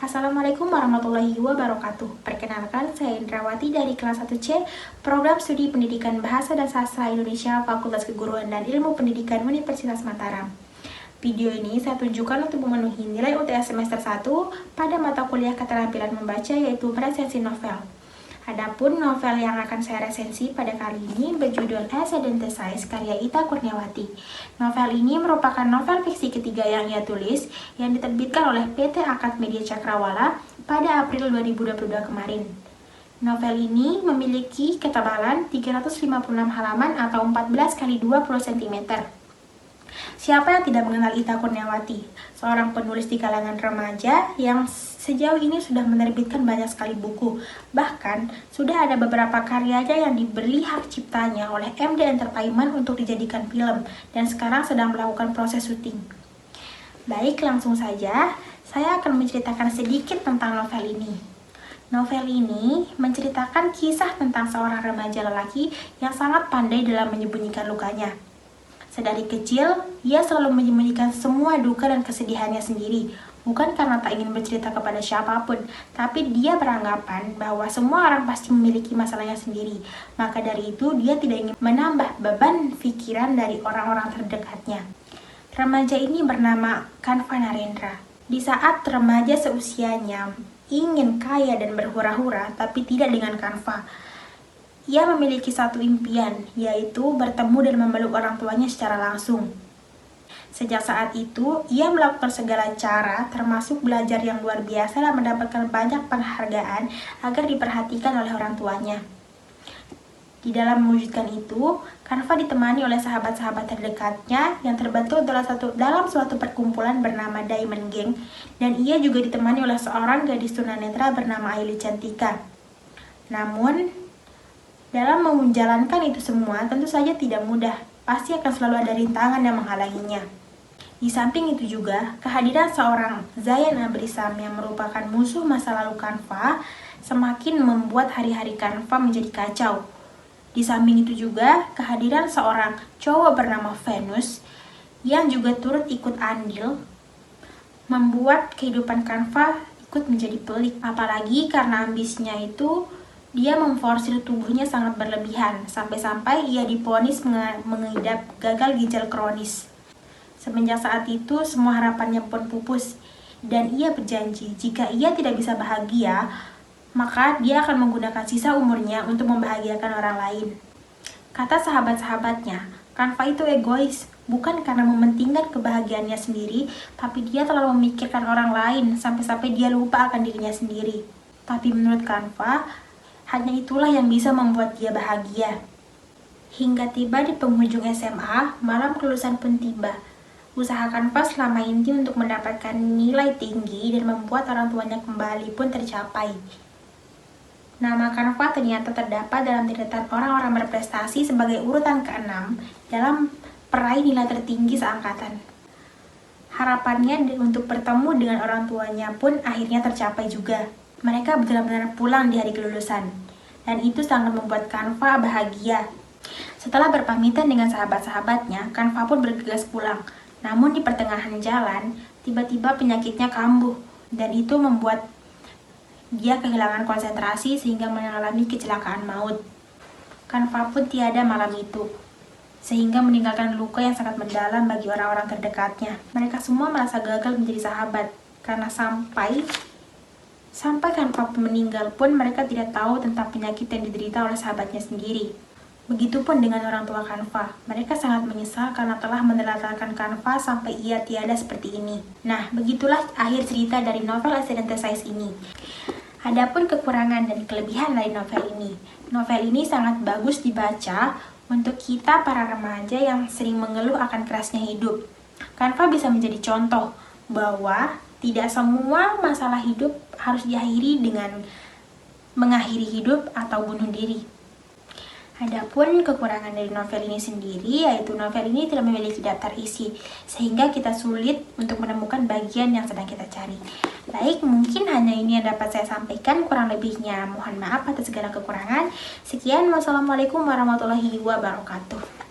Assalamualaikum warahmatullahi wabarakatuh. Perkenalkan, saya Indrawati dari kelas 1C, Program Studi Pendidikan Bahasa dan Sastra Indonesia, Fakultas Keguruan dan Ilmu Pendidikan Universitas Mataram. Video ini saya tunjukkan untuk memenuhi nilai UTS semester 1 pada mata kuliah keterampilan membaca, yaitu resensi novel. Adapun novel yang akan saya resensi pada kali ini berjudul Essay Synthesis karya Ita Kurniawati. Novel ini merupakan novel fiksi ketiga yang ia tulis yang diterbitkan oleh PT Akad Media Cakrawala pada April 2022 kemarin. Novel ini memiliki ketebalan 356 halaman atau 14 x 20 cm. Siapa yang tidak mengenal Ita Kurniawati? Seorang penulis di kalangan remaja yang sejauh ini sudah menerbitkan banyak sekali buku. Bahkan, sudah ada beberapa karyanya yang dibeli hak ciptanya oleh MD Entertainment untuk dijadikan film, dan sekarang sedang melakukan proses syuting. Baik, langsung saja, saya akan menceritakan sedikit tentang novel ini. Novel ini menceritakan kisah tentang seorang remaja lelaki yang sangat pandai dalam menyembunyikan lukanya. Sedari kecil, ia selalu menyembunyikan semua duka dan kesedihannya sendiri, bukan karena tak ingin bercerita kepada siapapun, tapi dia beranggapan bahwa semua orang pasti memiliki masalahnya sendiri. Maka dari itu, dia tidak ingin menambah beban pikiran dari orang-orang terdekatnya. Remaja ini bernama Kanva Narendra. Di saat remaja seusianya ingin kaya dan berhura-hura, tapi tidak dengan Kanva. Ia memiliki satu impian, yaitu bertemu dan memeluk orang tuanya secara langsung. Sejak saat itu, ia melakukan segala cara, termasuk belajar yang luar biasa dan mendapatkan banyak penghargaan agar diperhatikan oleh orang tuanya. Di dalam mewujudkan itu, Kanva ditemani oleh sahabat-sahabat terdekatnya yang terbentuk dalam suatu perkumpulan bernama Diamond Gang, dan ia juga ditemani oleh seorang gadis tunanetra bernama Aili Cantika. Namun, dalam menjalankan itu semua tentu saja tidak mudah, pasti akan selalu ada rintangan yang menghalanginya. Di samping itu juga, kehadiran seorang Zayan Abrisam yang merupakan musuh masa lalu Kanva semakin membuat hari-hari Kanva menjadi kacau. Di samping itu juga, kehadiran seorang cowok bernama Venus yang juga turut ikut andil membuat kehidupan Kanva ikut menjadi pelik. Apalagi karena ambisinya itu, dia memforsir tubuhnya sangat berlebihan, sampai-sampai ia divonis mengidap gagal ginjal kronis. Semenjak saat itu, semua harapannya pun pupus, dan ia berjanji jika ia tidak bisa bahagia, maka dia akan menggunakan sisa umurnya untuk membahagiakan orang lain. Kata sahabat-sahabatnya, Kanva itu egois, bukan karena mementingkan kebahagiaannya sendiri, tapi dia terlalu memikirkan orang lain, sampai-sampai dia lupa akan dirinya sendiri. Tapi menurut Kanva, hanya itulah yang bisa membuat dia bahagia. Hingga tiba di penghujung SMA, malam kelulusan pun tiba. Usaha Kanva selama ini untuk mendapatkan nilai tinggi dan membuat orang tuanya kembali pun tercapai. Nama Kanva ternyata terdapat dalam deretan orang-orang berprestasi sebagai urutan ke-6 dalam peraih nilai tertinggi seangkatan. Harapannya untuk bertemu dengan orang tuanya pun akhirnya tercapai juga. Mereka benar-benar pulang di hari kelulusan, dan itu sangat membuat Kanva bahagia. Setelah berpamitan dengan sahabat-sahabatnya, Kanva pun bergegas pulang. Namun di pertengahan jalan, tiba-tiba penyakitnya kambuh, dan itu membuat dia kehilangan konsentrasi sehingga mengalami kecelakaan maut. Kanva pun tiada malam itu, sehingga meninggalkan luka yang sangat mendalam bagi orang-orang terdekatnya. Mereka semua merasa gagal menjadi sahabat, karena sampai Kanva meninggal pun mereka tidak tahu tentang penyakit yang diderita oleh sahabatnya sendiri. Begitupun dengan orang tua Kanva, mereka sangat menyesal karena telah menelantarkan Kanva sampai ia tiada seperti ini. Nah, begitulah akhir cerita dari novel Essay Synthesis ini. Adapun kekurangan dan kelebihan dari novel ini. Novel ini sangat bagus dibaca untuk kita para remaja yang sering mengeluh akan kerasnya hidup. Kanva bisa menjadi contoh bahwa tidak semua masalah hidup harus diakhiri dengan mengakhiri hidup atau bunuh diri. Adapun kekurangan dari novel ini sendiri, yaitu novel ini tidak memiliki daftar isi, sehingga kita sulit untuk menemukan bagian yang sedang kita cari. Baik, mungkin hanya ini yang dapat saya sampaikan, kurang lebihnya mohon maaf atas segala kekurangan. Sekian, wassalamualaikum warahmatullahi wabarakatuh.